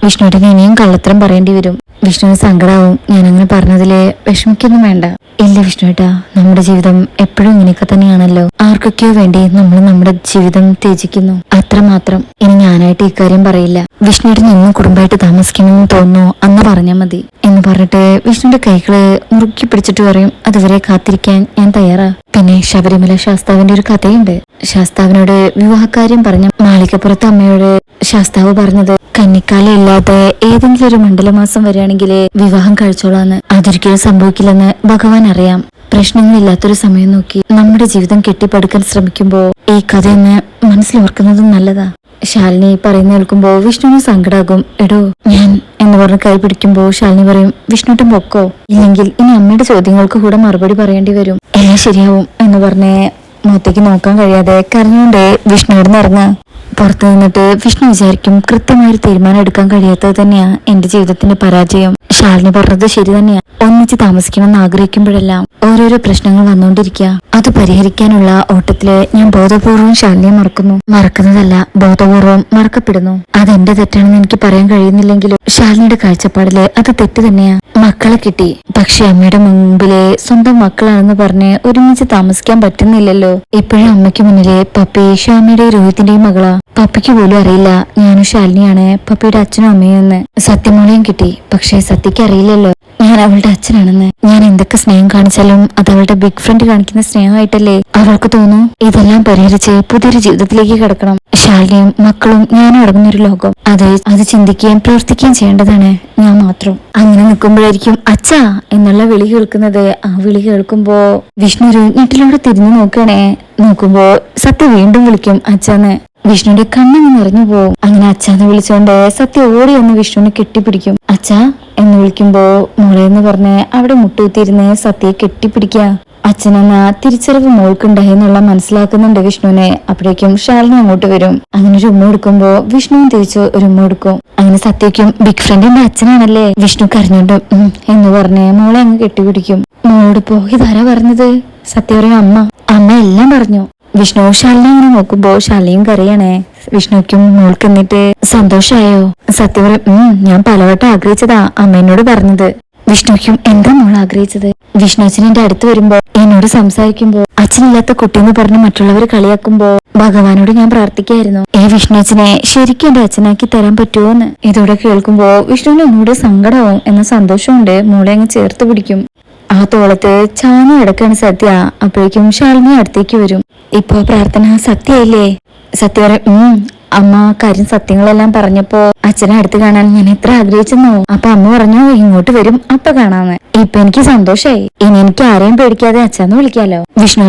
വിഷ്ണുവേട്ടന് ഇനിയും കള്ളത്തരം പറയേണ്ടി വരും. വിഷ്ണുവിന് സങ്കടാവും. ഞാനങ്ങനെ പറഞ്ഞതില് വിഷമിക്കൊന്നും വേണ്ട. ഇല്ല വിഷ്ണുവേട്ടാ, നമ്മുടെ ജീവിതം എപ്പോഴും ഇങ്ങനെയൊക്കെ തന്നെയാണല്ലോ. ആർക്കൊക്കെയോ വേണ്ടി നമ്മൾ നമ്മുടെ ജീവിതം ത്യജിക്കുന്നു, അത്രമാത്രം. ഇനി ഞാനായിട്ട് ഇക്കാര്യം പറയില്ല. വിഷ്ണുവേട്ടൻ എന്നും കുടുംബമായിട്ട് താമസിക്കണമെന്ന് തോന്നുന്നു അന്ന് പറഞ്ഞാൽ മതി എന്ന് പറഞ്ഞിട്ട് വിഷ്ണുവിന്റെ കൈകള് മുറുക്കി പിടിച്ചിട്ട് പറയും അതുവരെ കാത്തിരിക്കാൻ ഞാൻ തയ്യാറാ. പിന്നെ ശബരിമല ശാസ്താവിന്റെ ഒരു കഥയുണ്ട്. ശാസ്താവിനോട് വിവാഹകാര്യം പറഞ്ഞ മാളികപ്പുറത്ത് അമ്മയോട് ശാസ്താവ് പറഞ്ഞത് കന്നിക്കാലം ഇല്ലാതെ ഏതെങ്കിലും ഒരു മണ്ഡലമാസം വരികയാണെങ്കിൽ വിവാഹം കഴിച്ചോളാന്ന്. അതൊരിക്കലും സംഭവിക്കില്ലെന്ന് ഭഗവാൻ അറിയാം. പ്രശ്നങ്ങളില്ലാത്തൊരു സമയം നോക്കി നമ്മുടെ ജീവിതം കെട്ടിപ്പടുക്കാൻ ശ്രമിക്കുമ്പോ ഈ കഥയെന്ന് മനസ്സിലോർക്കുന്നതും നല്ലതാ. ശാലിനി പറയുന്ന കേൾക്കുമ്പോ വിഷ്ണുവിന് സങ്കടാകും. എടോ ഞാൻ എന്ന് പറഞ്ഞ് കൈ പിടിക്കുമ്പോ ശാലിനി പറയും വിഷ്ണുട്ടൻ പൊക്കോ, ഇല്ലെങ്കിൽ ഇനി അമ്മയുടെ ചോദ്യങ്ങൾക്ക് കൂടെ മറുപടി പറയേണ്ടി വരും. എല്ലാം ശരിയാവും എന്ന് പറഞ്ഞ് മുഖത്തേക്ക് നോക്കാൻ കഴിയാതെ കരഞ്ഞുകൊണ്ട് വിഷ്ണു ഇവിടുന്ന് ഇറങ്ങാ. പുറത്തു നിന്നിട്ട് വിഷ്ണു വിചാരിക്കും കൃത്യമായൊരു തീരുമാനം എടുക്കാൻ കഴിയാത്തത് തന്നെയാ എന്റെ ജീവിതത്തിന്റെ പരാജയം. ശാലിനി പറഞ്ഞത് ശരി തന്നെയാ. ഒന്നിച്ച് താമസിക്കണമെന്ന് ആഗ്രഹിക്കുമ്പോഴെല്ലാം ഓരോരോ പ്രശ്നങ്ങൾ വന്നുകൊണ്ടിരിക്കുക. അത് പരിഹരിക്കാനുള്ള ഓട്ടത്തില് ഞാൻ ബോധപൂർവം ശാലിനിയെ മറക്കുന്നതല്ല, ബോധപൂർവം മറക്കപ്പെടുന്നു. അതെന്റെ തെറ്റാണെന്ന് എനിക്ക് പറയാൻ കഴിയുന്നില്ലെങ്കിലും ശാലിനിയുടെ കാഴ്ചപ്പാടില് അത് തെറ്റ് തന്നെയാ. മക്കളെ കിട്ടി, പക്ഷെ അമ്മയുടെ മുമ്പിലെ സ്വന്തം മക്കളാണെന്ന് പറഞ്ഞ് ഒരുമിച്ച് താമസിക്കാൻ പറ്റുന്നില്ലല്ലോ. ഇപ്പോഴും അമ്മയ്ക്ക് മുന്നിലെ പപ്പി ശ്യാമയുടെയും രോഹിത്തിന്റെയും മകളാ. പപ്പിക്ക് പോലും അറിയില്ല ഞാനും ശാലിനിയാണ് പപ്പിയുടെ അച്ഛനും അമ്മയും എന്ന്. സത്യമൂലയും കിട്ടി, പക്ഷെ സത്യക്ക് അറിയില്ലല്ലോ ഞാൻ ഞാൻ അവളുടെ അച്ഛനാണെന്ന്. ഞാൻ എന്തൊക്കെ സ്നേഹം കാണിച്ചാലും അത് അവളുടെ ബിഗ് ഫ്രണ്ട് കാണിക്കുന്ന സ്നേഹമായിട്ടല്ലേ അവൾക്ക് തോന്നും. ഇതെല്ലാം പരിഹരിച്ച് പുതിയൊരു ജീവിതത്തിലേക്ക് കിടക്കണം. ശാലിനിയും മക്കളും ഞാനും അടങ്ങുന്നൊരു ലോകം. അത് ചിന്തിക്കുകയും പ്രവർത്തിക്കുകയും ചെയ്യേണ്ടതാണ് ഞാൻ മാത്രം. അങ്ങനെ നിൽക്കുമ്പോഴായിരിക്കും അച്ഛാ എന്നുള്ള വിളി കേൾക്കുന്നത്. ആ വിളി കേൾക്കുമ്പോ വിഷ്ണു ഒരു ഞെട്ടിലൂടെ തിരിഞ്ഞു നോക്കുമ്പോ സത്യ വീണ്ടും വിളിക്കും അച്ഛന്ന്. വിഷ്ണുവിന്റെ കണ്ണങ്ങ് നിറഞ്ഞു പോവും. അങ്ങനെ അച്ഛാന്ന് വിളിച്ചോണ്ട് സത്യ ഓടി വന്ന് വിഷ്ണുവിനെ കെട്ടിപ്പിടിക്കും. അച്ഛാ എന്ന് വിളിക്കുമ്പോ മോളെന്ന് പറഞ്ഞ് അവിടെ മുട്ടുകുത്തിയിരുന്ന് സത്യയെ കെട്ടിപ്പിടിക്കുക. അച്ഛനെന്ന തിരിച്ചറിവ് മോൾക്കുണ്ടായി എന്നുള്ള മനസ്സിലാക്കുന്നുണ്ട് വിഷ്ണുവിനെ. അപ്പോഴേക്കും ശാലിനി അങ്ങോട്ട് വരും. അങ്ങനെ ഒരു ഉമ്മ കൊടുക്കുമ്പോ വിഷ്ണുവും തിരിച്ചു ഒരു ഉമ്മ കൊടുക്കും. അങ്ങനെ സത്യക്കും ബിഗ് ഫ്രണ്ടിന്റെ അച്ഛനാണല്ലേ. വിഷ്ണു കരഞ്ഞോണ്ട് എന്ന് പറഞ്ഞ് മോളെ അങ്ങ് കെട്ടിപ്പിടിക്കും. മോളോടിപ്പോ ഇതാരാ പറഞ്ഞത്? സത്യ പറയും അമ്മ എല്ലാം പറഞ്ഞു. വിഷ്ണു ശാലിനി ഇങ്ങനെ നോക്കുമ്പോ ശാലിനിയും കരയണേ. വിഷ്ണുക്കും മോൾക്ക് എന്നിട്ട് സന്തോഷായോ? സത്യ പറയും ഞാൻ പലവട്ടം ആഗ്രഹിച്ചതാ അമ്മ എന്നോട് പറഞ്ഞത്. വിഷ്ണുക്കും എന്താ മോൾ ആഗ്രഹിച്ചത്? വിഷ്ണു അച്ഛൻ എന്റെ അടുത്ത് വരുമ്പോ എന്നോട് സംസാരിക്കുമ്പോ അച്ഛനില്ലാത്ത കുട്ടിയെന്ന് പറഞ്ഞ് മറ്റുള്ളവർ കളിയാക്കുമ്പോ ഭഗവാനോട് ഞാൻ പ്രാർത്ഥിക്കായിരുന്നു വിഷ്ണു അച്ഛനെ ശരിക്കും എന്റെ അച്ഛനാക്കി തരാൻ പറ്റുമോന്ന്. ഇതോടെ കേൾക്കുമ്പോ വിഷ്ണുവിന് ഒന്നുകൂടെ സങ്കടവും എന്ന സന്തോഷമുണ്ട്. മോളെ അങ്ങ് ചേർത്ത് പിടിക്കും. ആ തോളത്ത് ചാഞ്ഞ കിടക്കാണ് സത്യ. അപ്പോഴേക്കും ശാലിനി അടുത്തേക്ക് വരും. ഇപ്പൊ പ്രാർത്ഥന സത്യല്ലേ? സത്യ പറയും അമ്മ കാര്യം സത്യങ്ങളെല്ലാം പറഞ്ഞപ്പോ അച്ഛനെ അടുത്ത് കാണാൻ ഞാൻ എത്ര ആഗ്രഹിച്ചെന്നോ. അപ്പൊ അമ്മ പറഞ്ഞു ഇങ്ങോട്ട് വരും അപ്പൊ കാണാന്ന്. ഇപ്പൊ എനിക്ക് സന്തോഷായി. ഇനി എനിക്ക് ആരെയും പേടിക്കാതെ അച്ഛന്ന് വിളിക്കാലോ. വിഷ്ണു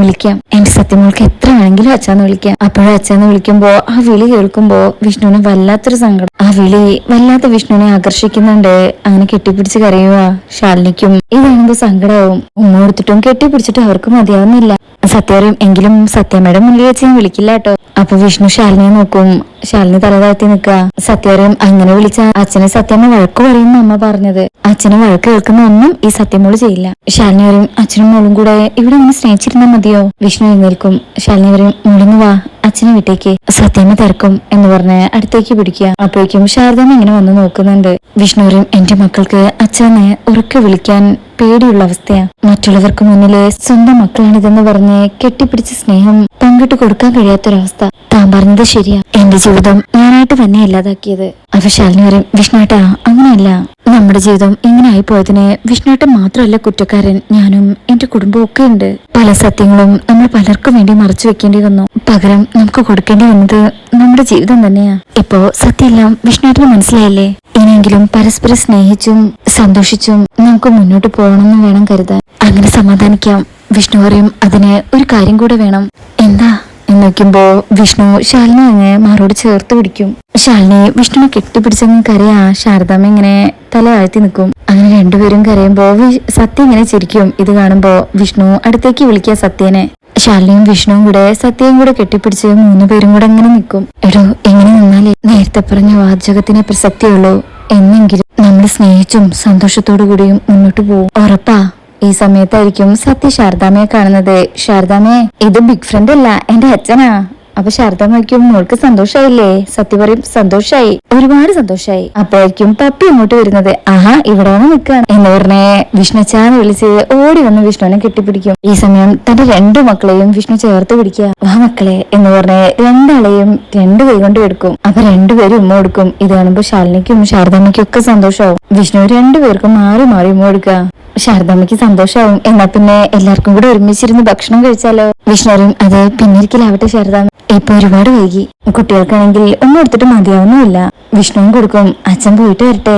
വിളിക്കാം. എന്റെ സത്യമോൾക്ക് എത്ര വേണമെങ്കിലും അച്ഛന്ന് വിളിക്കാം. അപ്പോഴും അച്ഛന്ന് വിളിക്കുമ്പോ ആ വിളി കേൾക്കുമ്പോ വിഷ്ണുവിന് വല്ലാത്തൊരു സങ്കടം. ആ വിളി വല്ലാത്ത വിഷ്ണുവിനെ ആകർഷിക്കുന്നുണ്ട്. അങ്ങനെ കെട്ടിപ്പിടിച്ച് കരയുക. ശാലിനിക്കും ഇത് കാണുമ്പോ സങ്കടവും. ഉമ്മ കൊടുത്തിട്ടും കെട്ടിപ്പിടിച്ചിട്ടും അവർക്ക് മതിയാവുന്നില്ല. സത്യം എങ്കിലും സത്യമ്മയുടെ മുന്നിൽ വെച്ച് ഞാൻ വിളിക്കില്ല കേട്ടോ. അപ്പൊ വിഷ്ണു ശാലിനിയെ നോക്കും. ശാലിനി തലതാഴ്ത്തി നിൽക്കുക. സത്യം അങ്ങനെ വിളിച്ച അച്ഛനെ സത്യമ്മ വഴക്ക് പറയുന്ന അമ്മ പറഞ്ഞത്. അച്ഛനെ വഴക്ക് കേൾക്കുന്ന ഒന്നും ഈ സത്യമോള് ചെയ്യില്ല. ശാലിനി പറയും അച്ഛനും മോളും കൂടെ ഇവിടെ ഒന്ന് സ്നേഹിച്ചിരുന്നാ മതിയോ? വിഷ്ണു എഴുന്നേൽക്കും. ശാലിനി പറയും മോളിന്ന് വാ അച്ഛനെ വിട്ടേക്ക്. സത്യമ്മ തിരക്കും എന്ന് പറഞ്ഞ് അടുത്തേക്ക് പിടിക്കുക. അപ്പോഴേക്കും ശാരദമ്മ ഇങ്ങനെ വന്ന് നോക്കുന്നുണ്ട്. വിഷ്ണു പറയും എന്റെ മക്കൾക്ക് അച്ഛനെ ഉറക്കെ വിളിക്കാൻ പേടിയുള്ള അവസ്ഥയാ. മറ്റുള്ളവർക്ക് മുന്നില് സ്വന്തം മക്കളാണിതെന്ന് പറഞ്ഞ് കെട്ടിപ്പിടിച്ച സ്നേഹം പങ്കിട്ട് കൊടുക്കാൻ കഴിയാത്തൊരവസ്ഥ. താൻ പറഞ്ഞത് ശരിയാ. എന്റെ ജീവിതം ഞാനായിട്ട് തന്നെ ഇല്ലാതാക്കിയത്. അപ്പൊ ശാലിനി പറയും വിഷ്ണുവേട്ടാ അങ്ങനെയല്ല. നമ്മുടെ ജീവിതം ഇങ്ങനെ ആയി പോയതിന് വിഷ്ണുവേട്ടൻ മാത്രമല്ല കുറ്റക്കാരൻ. ഞാനും എന്റെ കുടുംബവും ഒക്കെ ഉണ്ട്. പല സത്യങ്ങളും നമ്മൾ പലർക്കും വേണ്ടി മറച്ചു വെക്കേണ്ടി വന്നു. പകരം നമുക്ക് കൊടുക്കേണ്ടി വന്നത് നമ്മുടെ ജീവിതം തന്നെയാ. ഇപ്പോ സത്യമെല്ലാം വിഷ്ണുവേട്ടന് മനസ്സിലായില്ലേ? ഇനിയെങ്കിലും പരസ്പരം സ്നേഹിച്ചും സന്തോഷിച്ചും നമുക്ക് മുന്നോട്ട് പോകണമെന്ന് വേണം കരുതാൻ. അങ്ങനെ സമാധാനിക്കാം. വിഷ്ണു പറയും അതിന് ഒരു കാര്യം കൂടെ വേണം. എന്താ എന്ന് നോക്കുമ്പോ വിഷ്ണു ശാലിനി അങ്ങ് മാറോട് ചേർത്ത് പിടിക്കും. ശാലിനി വിഷ്ണുവിനെ കെട്ടിപ്പിടിച്ചങ്ങ് കരയാ. ശാരദാമ്മ ഇങ്ങനെ തല താഴ്ത്തി നിൽക്കും. അങ്ങനെ രണ്ടുപേരും കരയുമ്പോ സത്യ ഇങ്ങനെ ചിരിക്കും. ഇത് കാണുമ്പോ വിഷ്ണു അടുത്തേക്ക് വിളിക്കുക സത്യനെ. ശാലിനിയും വിഷ്ണുവും കൂടെ സത്യയും കൂടെ കെട്ടിപ്പിടിച്ച് 3 പേരും കൂടെ അങ്ങനെ നിൽക്കും. എടോ എങ്ങനെ നിന്നാലേ നേരത്തെ പറഞ്ഞ വാചകത്തിനെ പ്രസക്തിയുള്ളൂ. എന്നെങ്കിലും നമ്മൾ സ്നേഹിച്ചും സന്തോഷത്തോടു കൂടിയും മുന്നോട്ട് പോവും. ഉറപ്പാ. ഈ സമയത്തായിരിക്കും സത്യ ശാരദാമ്മയെ കാണുന്നത്. ശാരദാമ്മേ ഇത് ബിഗ് ഫ്രണ്ട് അല്ല എന്റെ അച്ഛനാ. അപ്പൊ ശാരദാമ്മ വയ്ക്കും മോൾക്ക് സന്തോഷായില്ലേ? സത്യ പറയും സന്തോഷായി, ഒരുപാട് സന്തോഷായി. അപ്പോഴേക്കും പപ്പി അങ്ങോട്ട് വരുന്നത്. ആഹാ ഇവിടെ വന്ന് നിൽക്കാണ് എന്ന് പറഞ്ഞേ വിഷ്ണുച്ചാന്ന് വിളിച്ച് ഓടി വന്ന് വിഷ്ണുവിനെ കെട്ടിപ്പിടിക്കും. ഈ സമയം തന്റെ 2 മക്കളെയും വിഷ്ണു ചേർത്ത് പിടിക്കുക. വാ മക്കളെ എന്ന് പറഞ്ഞ് 2 ആളെയും 2 കൈ കൊണ്ട് എടുക്കും. അപ്പൊ 2 പേരും ഉമ്മ കൊടുക്കും. ഇത് കാണുമ്പോ ശാലിനിക്കും ശാരദാമ്മയ്ക്കും ഒക്കെ സന്തോഷമാവും. വിഷ്ണു 2 പേർക്കും മാറി മാറി ഉമ്മ കൊടുക്കുക. ശാരദാമ്മയ്ക്ക് സന്തോഷാവും. എന്നാ പിന്നെ എല്ലാവർക്കും കൂടെ ഒരുമിച്ചിരുന്ന് ഭക്ഷണം കഴിച്ചാലോ? വിഷ്ണുവും അത് പിന്നിരിക്കലാവട്ടെ ശാരദാമ്മ, ഇപ്പൊ ഒരുപാട് വൈകി. കുട്ടികൾക്കാണെങ്കിൽ ഒന്നും എടുത്തിട്ട് മതിയാവുന്നുമില്ല. വിഷ്ണുവും കൊടുക്കും. അച്ഛൻ പോയിട്ട് വരട്ടെ.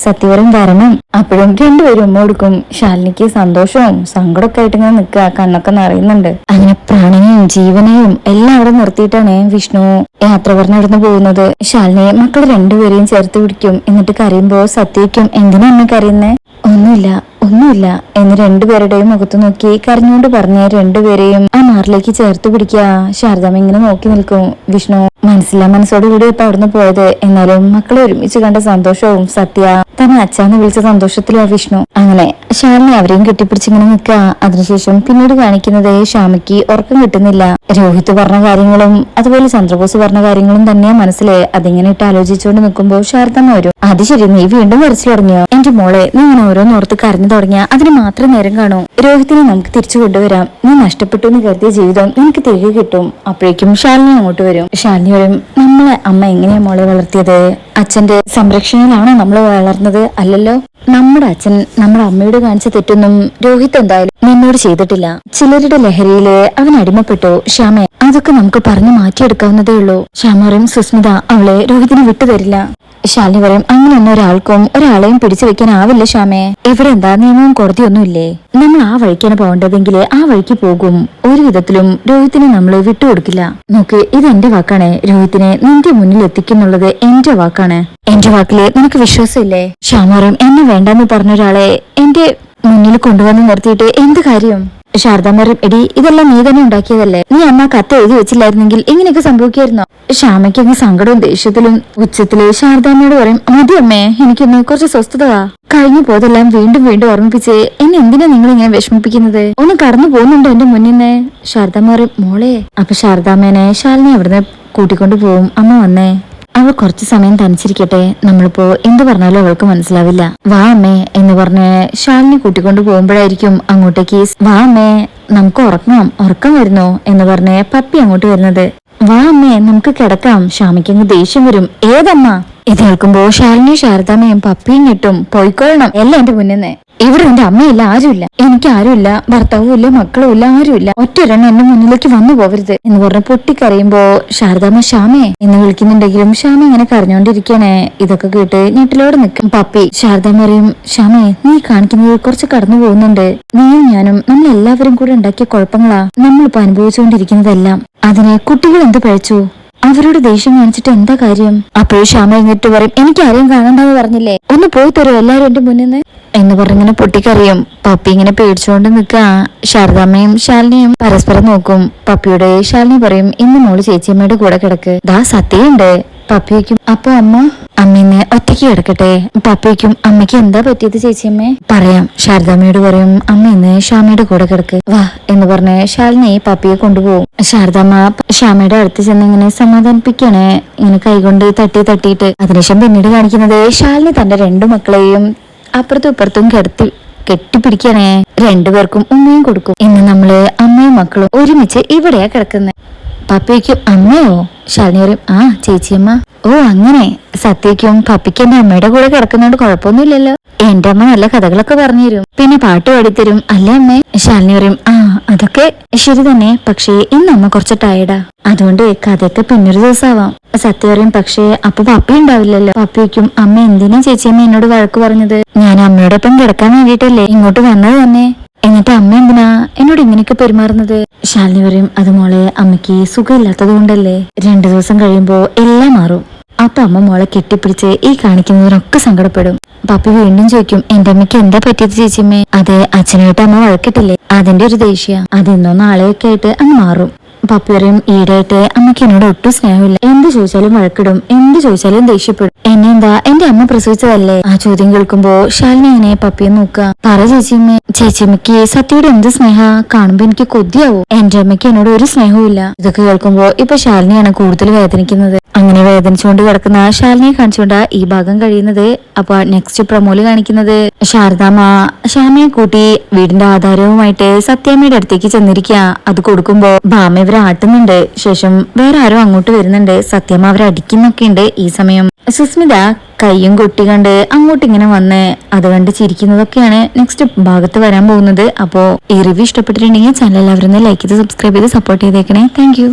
സത്യവരം വരണം. അപ്പോഴും 2 പേരും ഉമ്മ കൊടുക്കും. ശാലിനിക്ക് സന്തോഷവും സങ്കടമൊക്കെ ആയിട്ട് ഇങ്ങനെ നിൽക്കുക. കണ്ണൊക്കെ നിറയുന്നുണ്ട്. അങ്ങനെ പ്രാണനെയും ജീവനെയും എല്ലാം അവിടെ നിർത്തിയിട്ടാണ് വിഷ്ണു യാത്ര പറഞ്ഞിടന്ന് പോകുന്നത്. ശാലിനി മക്കൾ 2 പേരെയും ചേർത്ത് പിടിക്കും. എന്നിട്ട് കരയുമ്പോ സത്യയ്ക്കും എന്തിനാ എന്നെ കരയുന്നേ? ഒന്നുമില്ല എന്ന് 2 പേരുടെയും മുഖത്ത് നോക്കി കരഞ്ഞുകൊണ്ട് പറഞ്ഞ് 2 പേരെയും ആ മാറിലേക്ക് ചേർത്ത് പിടിക്കുക. ശാരദാമ്മ ഇങ്ങനെ നോക്കി നിൽക്കും. വിഷ്ണു മനസ്സില്ല മനസ്സോട് കൂടി ഇപ്പൊ അവിടുന്ന് പോയത്. എന്നാലും മക്കളെ ഒരുമിച്ച് കണ്ട സന്തോഷവും സത്യ തന്നെ അച്ഛന്ന് വിളിച്ച സന്തോഷത്തിലാ വിഷ്ണു. അങ്ങനെ ശാലിനി അവരെയും കെട്ടിപ്പിടിച്ചിങ്ങനെ നിൽക്കുക. അതിനുശേഷം പിന്നീട് കാണിക്കുന്നത് ശ്യാമയ്ക്ക് ഉറക്കം കിട്ടുന്നില്ല. രോഹിത് പറഞ്ഞ കാര്യങ്ങളും അതുപോലെ ചന്ദ്രബോസ് പറഞ്ഞ കാര്യങ്ങളും തന്നെയാ മനസ്സില്. അതിങ്ങനെ ഇട്ട് ആലോചിച്ചുകൊണ്ട് നിൽക്കുമ്പോ ശാരദാമ്മ വരും. അത് ശരി, നീ വീണ്ടും വരച്ചു തുടങ്ങിയോ? എന്റെ മോളെ, നീ ഇങ്ങനെ ഓരോന്നോർത്ത് കരഞ്ഞു തുടങ്ങിയ അതിന് മാത്രം നേരം കാണൂ. രോഹിത്തിനെ നമുക്ക് തിരിച്ചു കൊണ്ടുവരാം. നീ നഷ്ടപ്പെട്ടു എന്ന് കരുതിയ ജീവിതം നിനക്ക് തിരികെ കിട്ടും. അപ്പോഴേക്കും ശാലിനി അങ്ങോട്ട് വരും. ശാലിനി വരും. നമ്മളെ അമ്മ എങ്ങനെയാ മോളെ വളർത്തിയത്? അച്ഛന്റെ സംരക്ഷണയിലാണോ നമ്മൾ വളർന്നത്? അല്ലല്ലോ. നമ്മുടെ അച്ഛൻ നമ്മുടെ അമ്മയോട് കാണിച്ച തെറ്റൊന്നും രോഹിത് എന്തായാലും നിന്നോട് ചെയ്തിട്ടില്ല. ചിലരുടെ ലഹരിയില് അവൻ അടിമപ്പെട്ടു ശ്യാമേ, അതൊക്കെ നമുക്ക് പറഞ്ഞു മാറ്റിയെടുക്കാവുന്നതേ ഉള്ളൂ. ശ്യാമ പറയും സുസ്മിത അവളെ രോഹിതിന് വിട്ടുതരില്ല. ശാലിനി പറയും അങ്ങനെയൊന്നും ഒരാളെയും പിടിച്ചു വെക്കാനാവില്ല ശ്യാമേ. ഇവിടെ എന്താ നിയമവും കോടതിയൊന്നുമില്ലേ? നമ്മൾ ആ വഴിക്കാണ് പോകേണ്ടതെങ്കിൽ ആ വഴിക്ക് പോകും. ഒരു വിധത്തിലും രോഹിത്തിനെ നമ്മൾ വിട്ടുകൊടുക്കില്ല. നോക്ക്, ഇത് എന്റെ വാക്കാണ്. രോഹിത്തിനെ നിന്റെ മുന്നിൽ എത്തിക്കുന്നുള്ളത് എന്റെ വാക്കാണ്. എന്റെ വാക്കില് നിനക്ക് വിശ്വാസമില്ലേ? ശ്യാമ പറയും എന്നെ വേണ്ടെന്ന് പറഞ്ഞ ഒരാളെ എന്റെ മുന്നിൽ കൊണ്ടുവന്ന് നിർത്തിയിട്ട് എന്ത് കാര്യം? ശാരദാമ്മ എടി ഇതെല്ലാം നീ തന്നെ ഉണ്ടാക്കിയതല്ലേ? നീ അമ്മ കത്ത് എഴുതി വെച്ചില്ലായിരുന്നെങ്കിൽ ഇങ്ങനെയൊക്കെ സംഭവിക്കായിരുന്നോ? ശ്യാമയ്ക്ക് അങ്ങ് സങ്കടവും ദേഷ്യത്തിലും ഉച്ചത്തില് ശാരദാമ്മയോട് പറയും മതി അമ്മേ, എനിക്കൊന്ന് കുറച്ച് സ്വസ്ഥത. കഴിഞ്ഞു പോയതെല്ലാം വീണ്ടും വീണ്ടും ഓർമ്മിപ്പിച്ച് എന്നെ എന്തിനാ നിങ്ങൾ ഇങ്ങനെ വിഷമിപ്പിക്കുന്നത്? ഒന്ന് കടന്നു പോകുന്നുണ്ടോ എന്റെ മുന്നിന്ന്? ശാരദാമ്മ പറയും മോളെ. അപ്പൊ ശാരദാമ്മേനെ ശാലിനി അവിടുന്ന് കൂട്ടിക്കൊണ്ടു പോവും. അമ്മ വന്നേ, അവൾ കുറച്ചു സമയം തനിച്ചിരിക്കട്ടെ, നമ്മളിപ്പോ എന്ത് പറഞ്ഞാലും അവൾക്ക് മനസ്സിലാവില്ല. വാ അമ്മേ എന്ന് പറഞ്ഞ് ശാലിനി കൂട്ടിക്കൊണ്ടു പോകുമ്പോഴായിരിക്കും അങ്ങോട്ടേക്ക് വാ അമ്മേ നമുക്ക് ഉറക്കം വരുന്നോ എന്ന് പറഞ്ഞ് പപ്പി അങ്ങോട്ട് വരുന്നത്. വാ അമ്മേ നമുക്ക് കിടക്കാം. ശ്യാമയ്ക്കങ്ങ് ദേഷ്യം വരും. ഏതമ്മ? ഇത് കേൾക്കുമ്പോ ശാലിനി ശാരദാമ്മയും പപ്പിയും ഞെട്ടും. പോയിക്കൊള്ളണം എല്ലാം എന്റെ മുന്നിന്ന്. ഇവിടെ എന്റെ അമ്മയില്ല, ആരുമില്ല, എനിക്ക് ആരുമില്ല, ഭർത്താവും ഇല്ല, മക്കളും ഇല്ല, ആരുമില്ല. ഒറ്റൊരെണ്ണം എന്റെ മുന്നിലേക്ക് വന്നു പോവരുത് എന്ന് പറഞ്ഞ് പൊട്ടിക്കരയുമ്പോ ശാരദാമ്മ ശ്യാമേ എന്ന് വിളിക്കുന്നുണ്ടെങ്കിലും ശ്യാമ ഇങ്ങനെ കരഞ്ഞോണ്ടിരിക്കണേ. ഇതൊക്കെ കേട്ട് ഞെട്ടിലോടെ നിൽക്കും പപ്പി. ശാരദാമ്മ പറയും ശ്യാമേ നീ കാണിക്കുന്നത് കുറച്ച് കടന്നു പോകുന്നുണ്ട്. നീയും ഞാനും നമ്മളെല്ലാവരും കൂടെ ഉണ്ടാക്കിയ കുഴപ്പങ്ങളാ നമ്മളിപ്പോ അനുഭവിച്ചുകൊണ്ടിരിക്കുന്നതെല്ലാം. അതിനെ കുട്ടികൾ എന്ത് പഴിച്ചു? അവരോട് ദേഷ്യം കാണിച്ചിട്ട് എന്താ കാര്യം? അപ്പോഴും ശ്യാമ എന്നിട്ട് പറയും എനിക്ക് ആരെയും കാണണ്ടെന്ന് പറഞ്ഞില്ലേ, ഒന്ന് പോയി തരുമോ എല്ലാരും എന്റെ മുന്നിന്ന് എന്ന് പറഞ്ഞിങ്ങനെ പൊട്ടിക്കറിയും. പപ്പി ഇങ്ങനെ പേടിച്ചുകൊണ്ട് നിൽക്കാ. ശാരദാമ്മയും ശാലിനിയും പരസ്പരം നോക്കും. പപ്പിയോട് ശാലിനി പറയും ഇന്ന് മോള് ചേച്ചിയമ്മയുടെ കൂടെ കിടക്ക്. ദാ സത്യമുണ്ട്. പപ്പിയേക്കും അപ്പൊ അമ്മയിന്ന് ഒറ്റയ്ക്ക് കിടക്കട്ടെ. പപ്പിയേക്കും അമ്മയ്ക്ക് എന്താ പറ്റിയത് ചേച്ചിയമ്മേ? പറയാം. ശാരദാമ്മയോട് പറയും അമ്മ ഇന്ന് ശ്യാമയുടെ കൂടെ കിടക്ക് വാ എന്ന് പറഞ്ഞ് ശാലിനി പപ്പിയെ കൊണ്ടുപോകും. ശാരദാമ്മ ശ്യാമയുടെ അടുത്ത് ചെന്ന് ഇങ്ങനെ സമാധാനിപ്പിക്കണേ, ഇങ്ങനെ കൈകൊണ്ട് തട്ടിയിട്ട്. അതിനുശേഷം പിന്നീട് കാണിക്കുന്നത് ശാലിനി തന്റെ രണ്ടു മക്കളെയും അപ്പുറത്തും ഇപ്പുറത്തും കെട്ടിപ്പിടിക്കണേ. രണ്ടുപേർക്കും ഉമ്മയും കൊടുക്കും. ഇന്ന് നമ്മള് അമ്മയും മക്കളും ഒരുമിച്ച് ഇവിടെയാ കിടക്കുന്നത്. പപ്പിക്കും അമ്മയോ? ശാലിനി പറയും ആ ചേച്ചിയമ്മ. ഓ അങ്ങനെ. സത്യക്കും പപ്പിക്ക് എന്റെ അമ്മയുടെ കൂടെ കിടക്കുന്നോണ്ട് കുഴപ്പമൊന്നുമില്ലല്ലോ. എന്റെ അമ്മ നല്ല കഥകളൊക്കെ പറഞ്ഞു തരും, പിന്നെ പാട്ട് പാടിത്തരും അല്ലേ അമ്മേ? ശാലിനി പറയും ആ അതൊക്കെ ശരി തന്നെ, പക്ഷേ ഇന്ന് അമ്മ കുറച്ച് ടയർഡാ, അതുകൊണ്ട് കഥയൊക്കെ പിന്നൊരു ദിവസമാവാം. സത്യം പറയും പക്ഷേ അപ്പൊ പപ്പി ഉണ്ടാവില്ലല്ലോ. പപ്പിക്കും അമ്മ എന്തിനാ ചേച്ചിയമ്മ എന്നോട് വഴക്ക് പറഞ്ഞത്? ഞാൻ അമ്മയോടൊപ്പം കിടക്കാൻ വേണ്ടിയിട്ടല്ലേ ഇങ്ങോട്ട് വന്നത് തന്നെ. എന്നിട്ട് അമ്മ എന്തിനാ എന്നോട് ഇങ്ങനെയൊക്കെ പെരുമാറുന്നത്? ശാലിനി പറയും അത് മോളെ അമ്മയ്ക്ക് സുഖമില്ലാത്തത് കൊണ്ടല്ലേ. 2 ദിവസം കഴിയുമ്പോ എല്ലാം മാറും. അപ്പൊ അമ്മ മോളെ കെട്ടിപ്പിടിച്ച് ഈ കാണിക്കുന്നതിനൊക്കെ സങ്കടപ്പെടും. പപ്പി വീണ്ടും ചോദിക്കും എന്റെ അമ്മയ്ക്ക് എന്താ പറ്റിയത് ചേച്ചിയമ്മേ? അത് അച്ഛനായിട്ട് അമ്മ വഴക്കിട്ടില്ലേ, അതിന്റെ ഒരു ദേഷ്യ. അതിന്നോ നാളെയൊക്കെ ആയിട്ട് അങ്ങ് മാറും. പപ്പി പറയും ഈടായിട്ട് അമ്മയ്ക്ക് എന്നോട് ഒട്ടും സ്നേഹമില്ല, എന്ത് ചോദിച്ചാലും വഴക്കിടും, എന്ത് ചോദിച്ചാലും ദേഷ്യപ്പെടും. എന്നെ എന്താ എന്റെ അമ്മ പ്രസവിച്ചതല്ലേ? ആ ചോദ്യം കേൾക്കുമ്പോ ശാലിനി ഇങ്ങനെ പപ്പിയെ നോക്കുക. പറ ചേച്ചിയമ്മേ, ചേച്ചിയമ്മയ്ക്ക് സത്യയോട് എന്ത് സ്നേഹ? കാണുമ്പോ എനിക്ക് കൊതിയാവും. എന്റെ അമ്മയ്ക്ക് എന്നോട് ഒരു സ്നേഹവും ഇല്ല. ഇതൊക്കെ കേൾക്കുമ്പോ ഇപ്പൊ ശാലിനിയാണ് കൂടുതൽ വേദനിക്കുന്നത്. അങ്ങനെ വേദനിച്ചുകൊണ്ട് കിടക്കുന്ന ശാലിനിയെ കാണിച്ചുകൊണ്ട് ഈ ഭാഗം കഴിയുന്നത്. അപ്പൊ നെക്സ്റ്റ് പ്രൊമോല് കാണിക്കുന്നത് ശാരദാമ്മ ശ്യാമയെ കൂട്ടി വീടിന്റെ ആധാരവുമായിട്ട് സത്യാമ്മയുടെ അടുത്തേക്ക് ചെന്നിരിക്കുക. അത് കൊടുക്കുമ്പോ ഭാമ ഇവരെ ആട്ടുന്നുണ്ട്. ശേഷം വേറെ ആരോ അങ്ങോട്ട് വരുന്നുണ്ട്. സത്യമ്മ അവരെ അടിക്കുന്നൊക്കെ ഉണ്ട്. ഈ സമയം സുസ്മിത കയ്യും കൊട്ടി കണ്ട് അങ്ങോട്ട് ഇങ്ങനെ വന്ന് അത് കണ്ട് ചിരിക്കുന്നതൊക്കെയാണ് നെക്സ്റ്റ് ഭാഗത്ത് വരാൻ പോകുന്നത്. അപ്പോ ഈ റിവ്യൂ ഇഷ്ടപ്പെട്ടിട്ടുണ്ടെങ്കിൽ ചാനൽ എല്ലാവരും ലൈക്ക് ചെയ്ത് സബ്സ്ക്രൈബ് ചെയ്ത് സപ്പോർട്ട് ചെയ്തേക്കണേ. താങ്ക്